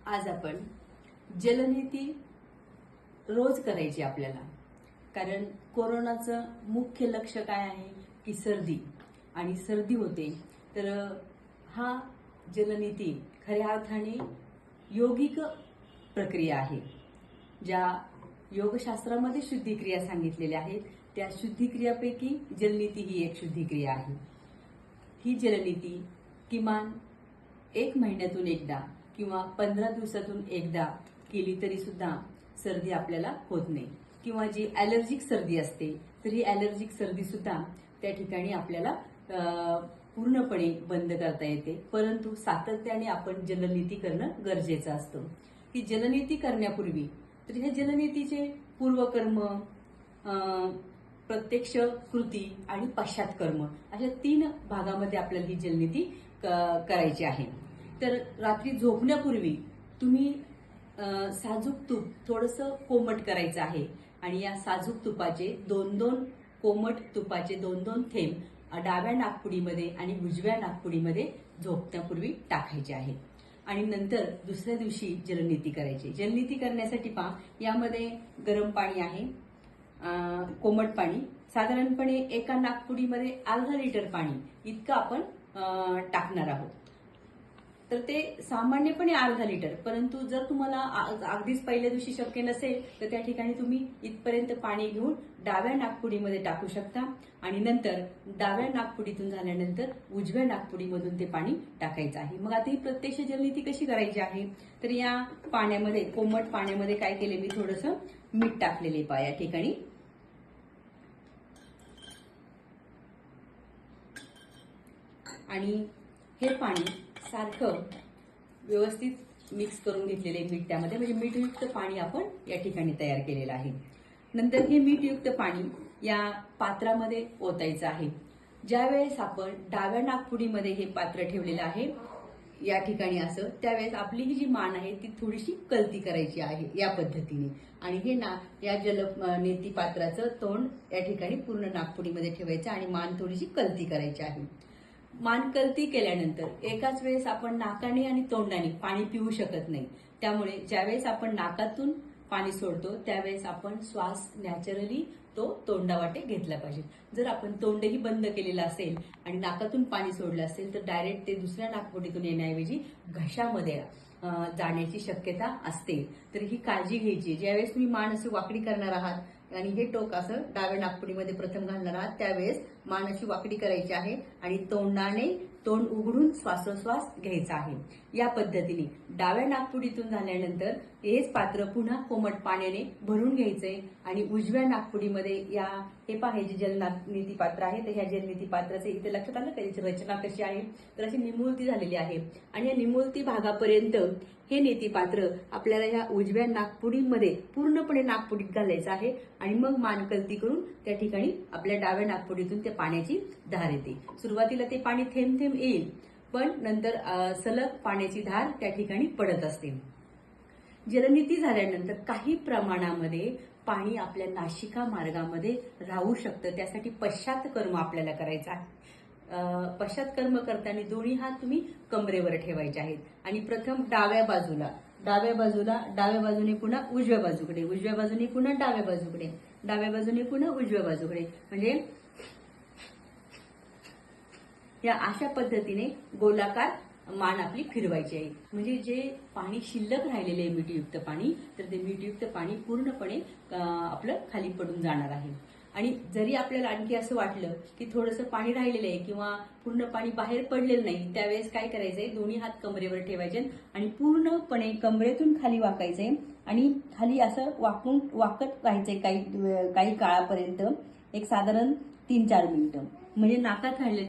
आज आपण जलनेती रोज करायची आपल्याला, कारण कोरोनाचं मुख्य लक्ष्य काय आहे की सर्दी, आणि सर्दी होते तर हा जलनेती खऱ्या अर्थाने योगिक प्रक्रिया आहे. ज्या योगशास्त्रामध्ये शुद्धिक्रिया सांगितलेल्या आहेत त्या शुद्धिक्रियापैकी जलनेती ही एक शुद्धिक्रिया आहे. ही जलनेती किमान 1 महिन्यातून एकदा किंवा 15 दिवसातून एकदा केली तरी सुद्धा सर्दी आपल्याला होत नाही, किंवा जी ॲलर्जिक सर्दी असते तर ही ॲलर्जिक सर्दी सुद्धा त्या ठिकाणी आपल्याला पूर्णपणे बंद करता येते. परंतु सातत्याने आपण जलनेती करणं गरजेचं असतं. ही जलनेती करण्यापूर्वी तर ह्या जलनेतीचे पूर्वकर्म, प्रत्यक्ष कृती आणि पश्चात्कर्म अशा 3 भागामध्ये आपल्याला ही जलनेती करायची आहे. तर रात्री झोपण्यापूर्वी तुम्ही साजूक तूप थोडंसं कोमट करायचं आहे आणि या साजूक तुपाचे 2-2 कोमट तुपाचे 2-2 थेंब डाव्या नाकपुडीमध्ये आणि उजव्या नाकपुडीमध्ये झोपण्यापूर्वी टाकायचे आहे. आणि नंतर दुसऱ्या दिवशी जलनेती करायची. जलनेती करण्यासाठी यामध्ये गरम पाणी आहे, कोमट पाणी, साधारणपणे एका नाकपुडीमध्ये अर्धा लिटर पाणी इतकं आपण टाकणार आहोत. तर ते सामान्यपणे अर्धा लिटर, परंतु जर तुम्हाला अगदीच पहिल्या दिवशी शक्य नसेल तर त्या ठिकाणी तुम्ही इथपर्यंत पाणी घेऊन डाव्या नाकपुडीमध्ये टाकू शकता आणि नंतर डाव्या नाकपुडीतून झाल्यानंतर उजव्या नाकपुडीमधून ते पाणी टाकायचं आहे. मग आता ही प्रत्यक्ष जलनेती कशी करायची आहे तर या पाण्यामध्ये, कोमट पाण्यामध्ये काय केले मी, थोडंसं मीठ टाकलेले या ठिकाणी. आणि हे पाणी सारखं व्यवस्थित मिक्स करून घेतलेले मीठ त्यामध्ये, म्हणजे मीठयुक्त पाणी आपण या ठिकाणी तयार केलेलं आहे. नंतर हे मीठयुक्त पाणी या पात्रामध्ये ओतायचं आहे. ज्यावेळेस आपण डाव्या नाकपुडीमध्ये हे पात्र ठेवलेलं आहे या ठिकाणी असं, त्यावेळेस आपली ही जी मान आहे ती थोडीशी कलती करायची आहे या पद्धतीने. आणि हे या जलनेती पात्राचं तोंड या ठिकाणी पूर्ण नाकपुडीमध्ये ठेवायचं आणि मान थोडीशी कलती करायची आहे. मान कलती केल्यानंतर एकाच वेळेस आपण नाकाने आणि तोंडाने पाणी पिऊ शकत नाही. त्यामुळे ज्यावेळेस आपण नाकातून पाणी सोडतो त्यावेळेस आपण श्वास नॅचरली तो तोंडावाटे घेतला पाहिजे. जर आपण तोंडही बंद केलेलं असेल आणि नाकातून पाणी सोडलं असेल तर डायरेक्ट ते दुसऱ्या नाकपुडीतून येण्याऐवजी घशामध्ये जाण्याची शक्यता असते. तर ही काळजी घ्यायची. ज्यावेळेस तुम्ही मान अशी वाकडी करणार आहात आणि हे टोक असं डाव्या नाकपुडीमध्ये प्रथम घालणार आहात त्यावेळेस मान अशी वाकडी करायची आहे आणि तोंडाने तोंड उघडून श्वासोश्वास घ्यायचा आहे. या पद्धतीने डाव्या नाकपुडीतून झाल्यानंतर हेच पात्र पुन्हा कोमट पाण्याने भरून घ्यायचंय आणि उजव्या नाकपुडीमध्ये हे जे जलनेती पात्र आहे तर ह्या जलनेती पात्राचे इथे लक्षात आलं त्याची रचना कशी आहे तर अशी निमुळती झालेली आहे. आणि या निमुळती भागापर्यंत हे नेती पात्र आपल्याला या उजव्या नाकपुडीमध्ये पूर्णपणे नाकपुडीत घालायचं आहे आणि मग मान कलती करून त्या ठिकाणी आपल्या डाव्या नाकपुडीतून त्या पाण्याची धार येते. सुरुवातीला ते पाणी थेंब थेंब येईल, पण नंतर सलग पाण्याची धार त्या ठिकाणी पडत असते. जलनेती झाल्यानंतर काही प्रमाणामध्ये पाणी आपल्या नासिका मार्गामध्ये राहू शकतं. त्यासाठी पश्चात्कर्म आपल्याला करायचं आहे. पश्चात्कर्म करताना दोन्ही हात तुम्ही कमरेवर ठेवायचे आहेत आणि प्रथम डाव्या बाजूने पुन्हा उजव्या बाजूकडे, उजव्या बाजूने पुन्हा डाव्या बाजूकडे, डाव्या बाजूने पुन्हा उजव्या बाजूकडे, म्हणजे या अशा पद्धतीने गोलाकार मान आपली फिरवायची आहे. म्हणजे जे पाणी शिल्लक राहिलेले आहे मीठयुक्त पाणी, तर ते मीठयुक्त पाणी पूर्णपणे आपलं खाली पडून जाणार आहे. आणि जरी आपल्याला आणखी असं वाटलं की थोडंसं पाणी राहिलेलं आहे किंवा पूर्ण पाणी बाहेर पडलेलं नाही, त्यावेळेस काय करायचंय, दोन्ही हात कमरेवर ठेवायचे आणि पूर्णपणे कमरेतून खाली वाकायचंय आणि खाली असं वाकत राहायचंय काही काळापर्यंत, एक साधारण 3-4 मिनिटं. म्हणजे नाकात राहिले